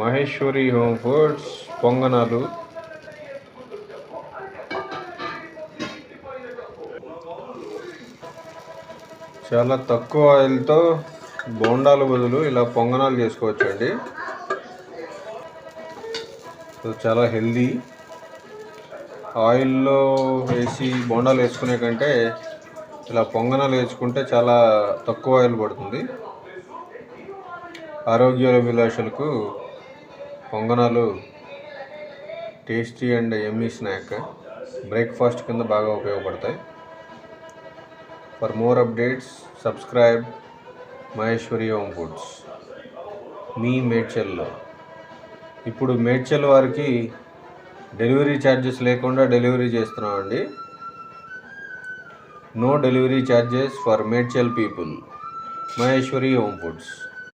Maheshwari home foods పొంగనాలు. చాలా తక్కువ ఆయిల్తో బోండాలు బదులు ఇలా పొంగనాలు చేసుకోవచ్చండి. సో చాలా హెల్దీ. ఆయిల్లో వేసి బోండాలు వేసుకునే కంటే ఇలా పొంగనాలు వేసుకుంటే చాలా తక్కువ ఆయిల్ పడుతుంది. ఆరోగ్యాభిలాషులకు పొంగనాలు tasty and yummy snack. Breakfast కింద బాగా ఉపయోగపడతాయి. For more updates subscribe Maheshwari home foods. మీ మేడ్చల్లో. ఇప్పుడు మేడ్చల్ వారికి డెలివరీ ఛార్జెస్ లేకుండా డెలివరీ చేస్తున్నామండి. No delivery charges for Medchal people. Maheshwari home foods.